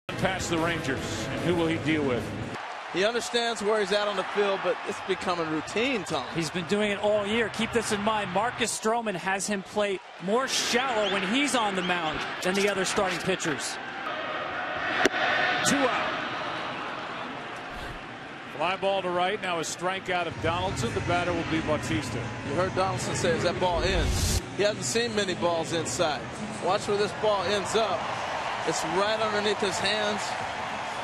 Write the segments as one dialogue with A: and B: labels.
A: Past the Rangers, and who will he deal with?
B: He understands where he's at on the field, but it's becoming routine, Tom.
C: He's been doing it all year. Keep this in mind. Marcus Stroman has him play more shallow when he's on the mound than the other starting pitchers.
A: 2 out. Fly ball to right. Now a strikeout of Donaldson. The batter will be Bautista.
B: You heard Donaldson say, is that ball in? He hasn't seen many balls inside. Watch where this ball ends up. It's right underneath his hands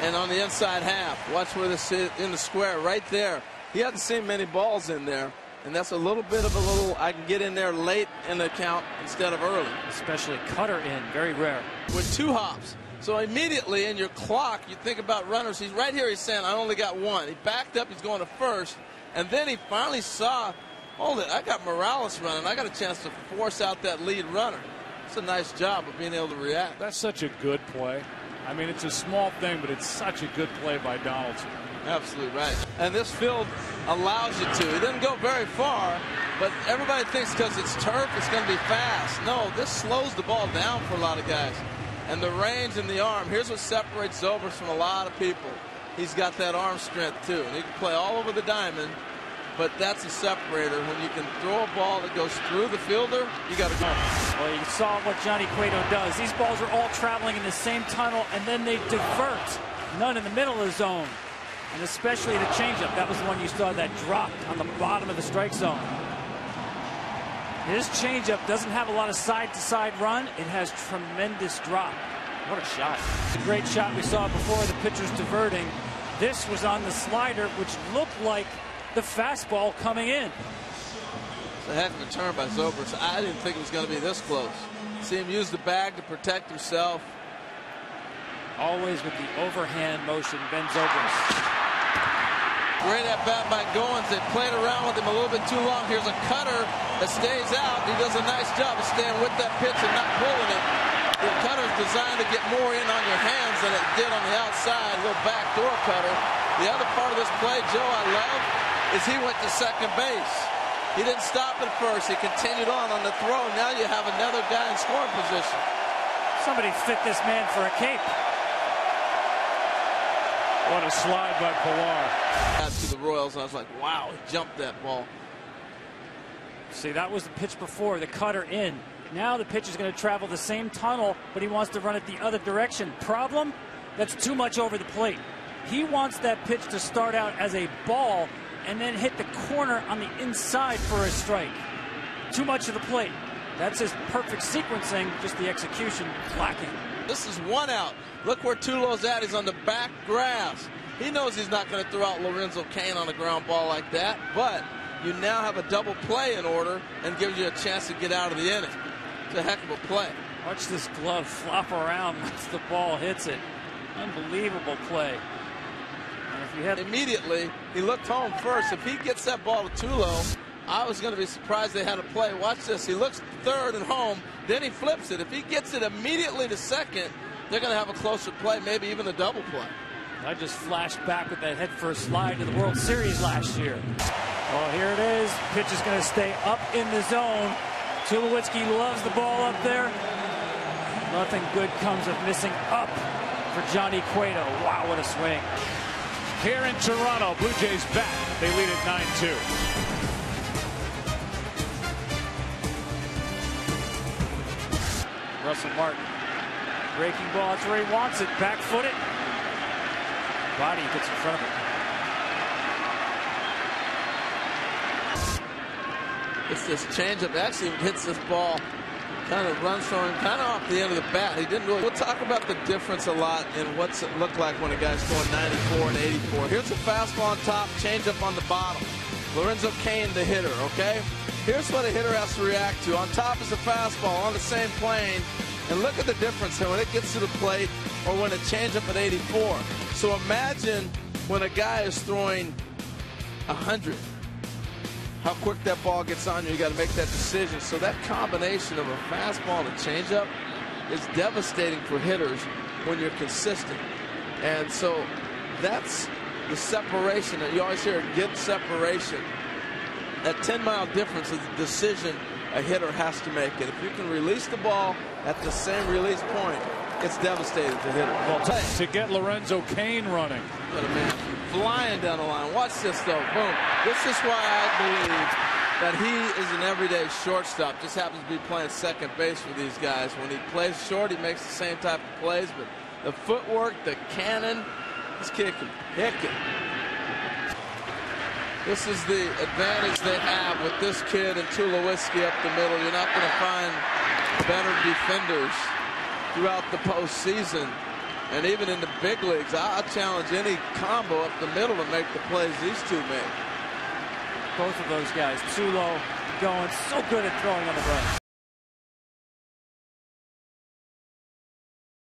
B: and on the inside half. Watch where this is in the square right there. He hasn't seen many balls in there, and that's a little bit of I can get in there late in the count instead of early.
C: Especially cutter in, very rare.
B: With 2 hops. So immediately in your clock, you think about runners. He's right here, he's saying, I only got 1. He backed up, he's going to first, and then he finally saw, hold it, I got Morales running. I got a chance to force out that lead runner. It's a nice job of being able to react.
A: That's such a good play. I mean, it's a small thing, but it's such a good play by Donaldson.
B: Absolutely right. And this field allows you to. He didn't go very far, but everybody thinks because it's turf, it's going to be fast. No, this slows the ball down for a lot of guys. And the range and the arm, here's what separates Zobrist from a lot of people. He's got that arm strength, too. And he can play all over the diamond. But that's a separator. When you can throw a ball that goes through the fielder, you got to go.
C: Well, you saw what Johnny Cueto does. These balls are all traveling in the same tunnel, and then they divert. None in the middle of the zone. And especially the changeup. That was the one you saw that dropped on the bottom of the strike zone. His changeup doesn't have a lot of side-to-side run. It has tremendous drop. What a shot. A great shot we saw before, the pitcher's diverting. This was on the slider, which looked like the fastball coming in.
B: It's a heck of a turn by Zobrist. I didn't think it was going to be this close. See him use the bag to protect himself.
C: Always with the overhand motion, Ben Zobrist.
B: Great at bat by Goins. They played around with him a little bit too long. Here's a cutter that stays out. He does a nice job of staying with that pitch and not pulling it. The cutter's designed to get more in on your hands than it did on the outside. A little backdoor cutter. The other part of this play, Joe, I love, is he went to second base. He didn't stop at first. He continued on the throw. Now you have another guy in scoring position.
C: Somebody fit this man for a cape.
A: What a slide by Pilar.
B: To the Royals, I was like, wow, he jumped that ball.
C: See, that was the pitch before, the cutter in. Now the pitch is going to travel the same tunnel, but he wants to run it the other direction. Problem? That's too much over the plate. He wants that pitch to start out as a ball and then hit the corner on the inside for a strike. Too much of the plate. That's his perfect sequencing, just the execution lacking.
B: This is 1 out. Look where Tulo's at. He's on the back grass. He knows he's not going to throw out Lorenzo Cain on a ground ball like that, but you now have a double play in order and gives you a chance to get out of the inning. It's a heck of a play.
C: Watch this glove flop around once the ball hits it. Unbelievable play. And if you had
B: immediately, he looked home first. If he gets that ball to Tulo, I was going to be surprised they had a play. Watch this. He looks third and home, then he flips it. If he gets it immediately to second, they're going to have a closer play, maybe even a double play.
C: I just flashed back with that head-first slide to the World Series last year. Well, here it is. Pitch is going to stay up in the zone. Tulowitzki loves the ball up there. Nothing good comes of missing up for Johnny Cueto. Wow, what a swing.
A: Here in Toronto, Blue Jays back. They lead at 9-2.
C: Russell Martin. Breaking ball, that's where he wants it. Back foot it. Body gets in front of it.
B: It's this changeup. Actually hits this ball, kind of runs from him, kind of off the end of the bat. He didn't really. We'll talk about the difference a lot in what's it look like when a guy's going 94 and 84. Here's a fastball on top, changeup on the bottom. Lorenzo Cain, the hitter, okay? Here's what a hitter has to react to. On top is a fastball on the same plane. And look at the difference here when it gets to the plate or when it changeup at 84. So imagine when a guy is throwing 100. How quick that ball gets on you. You got to make that decision. So that combination of a fastball and a changeup is devastating for hitters when you're consistent. And so that's the separation that you always hear, get separation. That 10-mile difference is the decision a hitter has to make. And if you can release the ball at the same release point, it's devastating to hit it.
A: Well, to get Lorenzo Cain running.
B: But a man flying down the line. Watch this, though. Boom. This is why I believe that he is an everyday shortstop. Just happens to be playing second base for these guys. When he plays short, he makes the same type of plays, but the footwork, the cannon, this kid can pick it. This is the advantage they have with this kid and Tulowitzki up the middle. You're not going to find better defenders throughout the postseason. And even in the big leagues, I'll challenge any combo up the middle to make the plays these two make.
C: Both of those guys, Tulo going so good at throwing on the run.